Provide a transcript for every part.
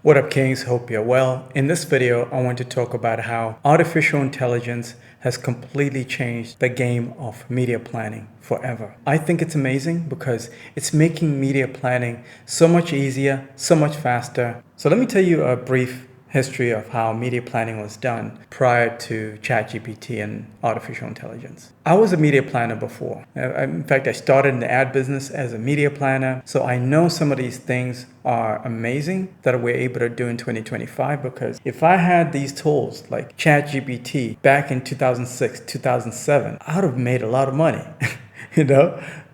What up, Kings? Hope you're well. In this video, I want to talk about how artificial intelligence has completely changed the game of media planning forever. I think it's amazing because it's making media planning so much easier, so much faster. So let me tell you a brief history of how media planning was done prior to ChatGPT and artificial intelligence. I was a media planner before. In fact, I started in the ad business as a media planner. So I know some of these things are amazing that we're able to do in 2025, because if I had these tools like ChatGPT back in 2006, 2007, I would have made a lot of money,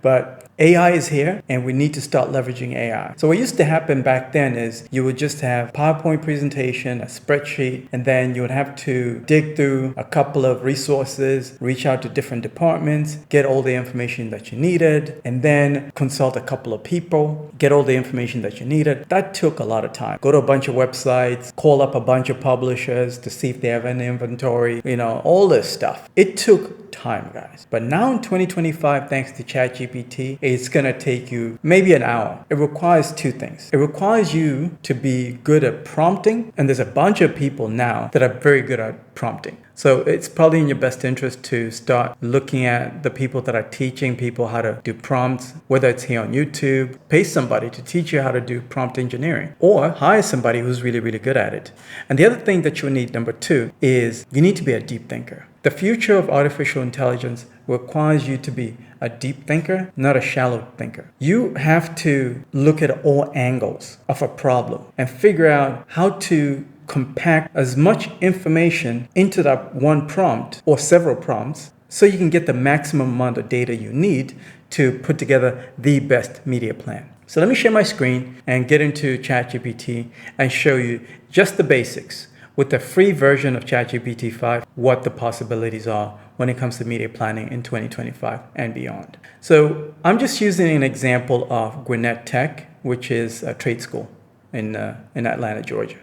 but AI is here and we need to start leveraging AI. So what used to happen back then is you would just have PowerPoint presentation, a spreadsheet, and then you would have to dig through a couple of resources, reach out to different departments, get all the information that you needed, and then consult a couple of people, get all the information that you needed. That took a lot of time. Go to a bunch of websites, call up a bunch of publishers to see if they have an inventory, all this stuff. It took time, guys. But now in 2025, thanks to ChatGPT, it's going to take you maybe an hour. It requires two things. It requires you to be good at prompting, and there's a bunch of people now that are very good at prompting. So it's probably in your best interest to start looking at the people that are teaching people how to do prompts, whether it's here on YouTube, pay somebody to teach you how to do prompt engineering, or hire somebody who's really, really good at it. And the other thing that you need, number two, is you need to be a deep thinker. The future of artificial intelligence requires you to be a deep thinker, not a shallow thinker. You have to look at all angles of a problem and figure out how to compact as much information into that one prompt or several prompts so you can get the maximum amount of data you need to put together the best media plan. So let me share my screen and get into ChatGPT and show you just the basics with the free version of ChatGPT5, what the possibilities are when it comes to media planning in 2025 and beyond. So I'm just using an example of Gwinnett Tech, which is a trade school in Atlanta, Georgia.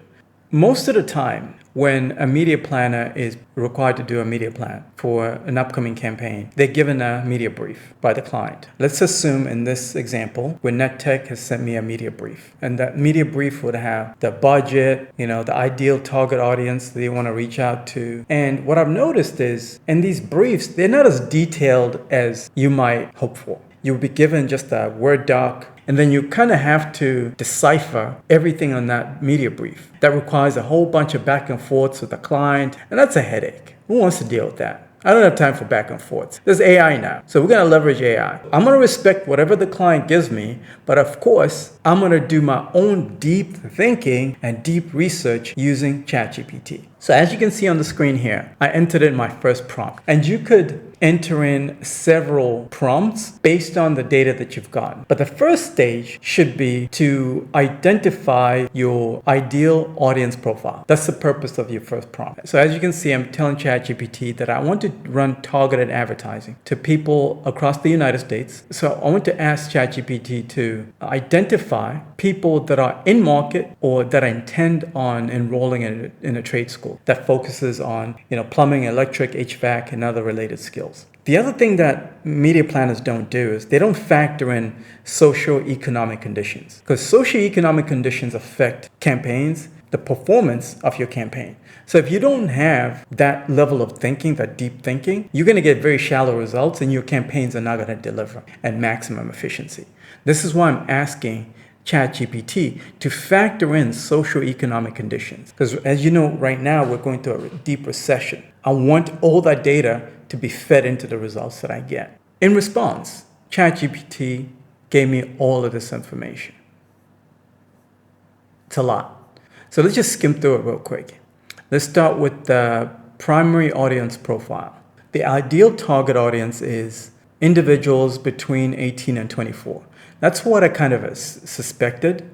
Most of the time, when a media planner is required to do a media plan for an upcoming campaign, they're given a media brief by the client. Let's assume in this example, Gwinnett Tech has sent me a media brief, and that media brief would have the budget, the ideal target audience they want to reach out to. And what I've noticed is in these briefs, they're not as detailed as you might hope for. You'll be given just a Word doc, and then you kind of have to decipher everything on that media brief. That requires a whole bunch of back and forths with the client, and that's a headache. Who wants to deal with that? I don't have time for back and forths. There's AI now, so we're going to leverage AI. I'm going to respect whatever the client gives me, but of course, I'm going to do my own deep thinking and deep research using ChatGPT. So as you can see on the screen here, I entered in my first prompt, and you could enter in several prompts based on the data that you've gotten. But the first stage should be to identify your ideal audience profile. That's the purpose of your first prompt. So as you can see, I'm telling ChatGPT that I want to run targeted advertising to people across the United States. So I want to ask ChatGPT to identify people that are in market or that I intend on enrolling in a trade school that focuses on plumbing, electric, HVAC, and other related skills. The other thing that media planners don't do is they don't factor in socio-economic conditions, because socio-economic conditions affect campaigns, the performance of your campaign. So if you don't have that level of thinking, that deep thinking, you're going to get very shallow results and your campaigns are not going to deliver at maximum efficiency. This is why I'm asking ChatGPT to factor in socio-economic conditions. Because as you know, right now we're going through a deep recession. I want all that data to be fed into the results that I get. In response, ChatGPT gave me all of this information. It's a lot. So let's just skim through it real quick. Let's start with the primary audience profile. The ideal target audience is individuals between 18 and 24. That's what I kind of suspected.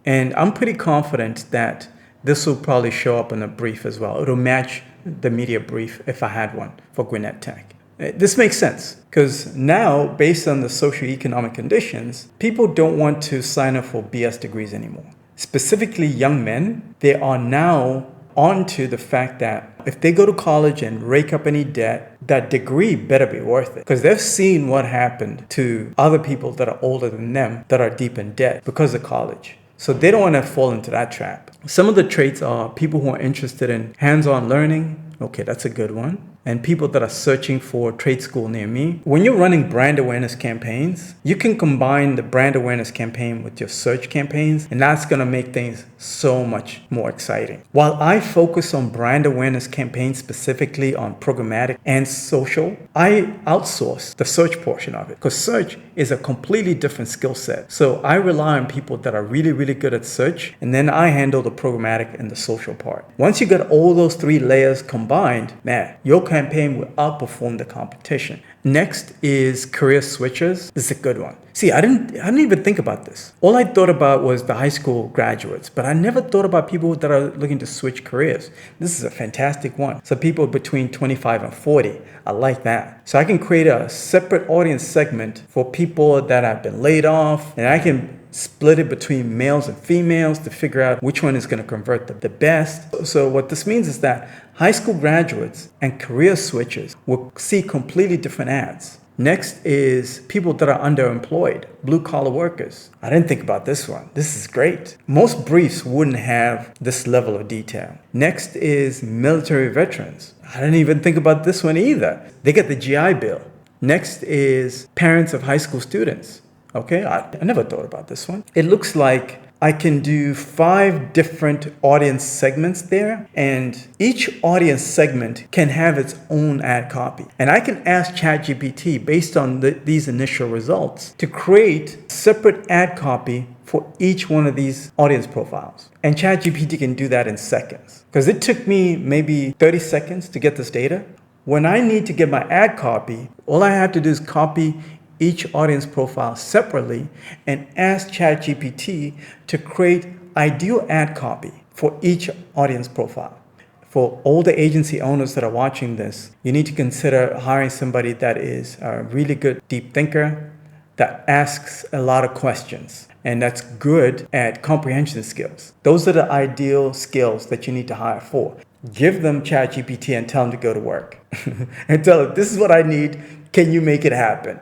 And I'm pretty confident that this will probably show up in a brief as well. It'll match the media brief if I had one for Gwinnett Tech. This makes sense because now, based on the socioeconomic conditions, people don't want to sign up for BS degrees anymore. Specifically young men, they are now onto the fact that if they go to college and rake up any debt, that degree better be worth it, because they've seen what happened to other people that are older than them that are deep in debt because of college. So they don't want to fall into that trap. Some of the traits are people who are interested in hands-on learning. Okay, that's a good one. And people that are searching for a trade school near me. When you're running brand awareness campaigns, you can combine the brand awareness campaign with your search campaigns, and that's going to make things so much more exciting. While I focus on brand awareness campaigns specifically on programmatic and social, I outsource the search portion of it because search is a completely different skill set. So I rely on people that are really, really good at search, and then I handle the programmatic and the social part. Once you get all those three layers combined, man, your campaign will outperform the competition. Next is career switchers. This is a good one. See, I didn't even think about this. All I thought about was the high school graduates, but I never thought about people that are looking to switch careers. This is a fantastic one. So people between 25 and 40, I like that. So I can create a separate audience segment for people that have been laid off, and I can split it between males and females to figure out which one is going to convert the best. So what this means is that high school graduates and career switchers will see completely different ads. Next is people that are underemployed, blue-collar workers. I didn't think about this one. This is great. Most briefs wouldn't have this level of detail. Next is military veterans. I didn't even think about this one either. They get the GI Bill. Next is parents of high school students. Okay, I never thought about this one. It looks like I can do 5 different audience segments there, and each audience segment can have its own ad copy. And I can ask ChatGPT, based on these initial results, to create separate ad copy for each one of these audience profiles. And ChatGPT can do that in seconds. Because it took me maybe 30 seconds to get this data. When I need to get my ad copy, all I have to do is copy each audience profile separately and ask ChatGPT to create ideal ad copy for each audience profile. For all the agency owners that are watching this, you need to consider hiring somebody that is a really good deep thinker, that asks a lot of questions, and that's good at comprehension skills. Those are the ideal skills that you need to hire for. Give them ChatGPT and tell them to go to work and tell them, this is what I need. Can you make it happen?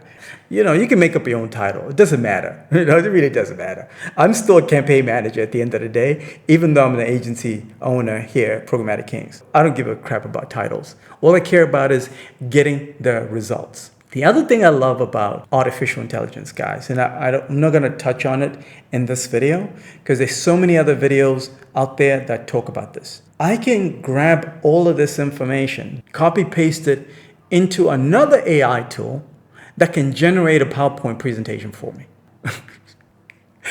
You know, you can make up your own title. It doesn't matter. It really doesn't matter. I'm still a campaign manager at the end of the day, even though I'm an agency owner here at Programmatic Kings. I don't give a crap about titles. All I care about is getting the results. The other thing I love about artificial intelligence, guys, and I'm not going to touch on it in this video because there's so many other videos out there that talk about this. I can grab all of this information, copy paste it into another AI tool that can generate a PowerPoint presentation for me.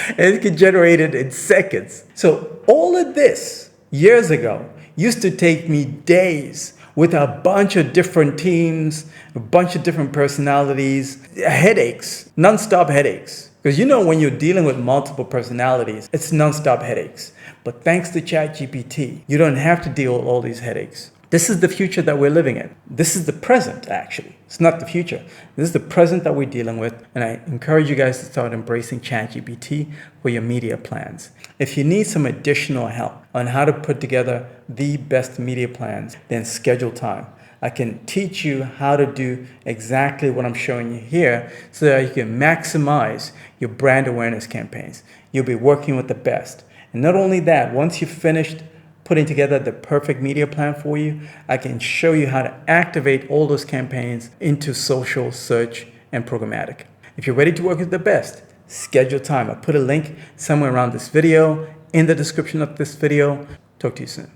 And it can generate it in seconds. So all of this years ago used to take me days with a bunch of different teams, a bunch of different personalities, headaches, nonstop headaches. Because you know when you're dealing with multiple personalities, it's nonstop headaches. But thanks to ChatGPT, you don't have to deal with all these headaches. This is the future that we're living in. This is the present, actually. It's not the future. This is the present that we're dealing with. And I encourage you guys to start embracing ChatGPT for your media plans. If you need some additional help on how to put together the best media plans, then schedule time. I can teach you how to do exactly what I'm showing you here so that you can maximize your brand awareness campaigns. You'll be working with the best. And not only that, once you've finished putting together the perfect media plan for you, I can show you how to activate all those campaigns into social, search, and programmatic. If you're ready to work with the best, schedule time. I'll put a link somewhere around this video, in the description of this video. Talk to you soon.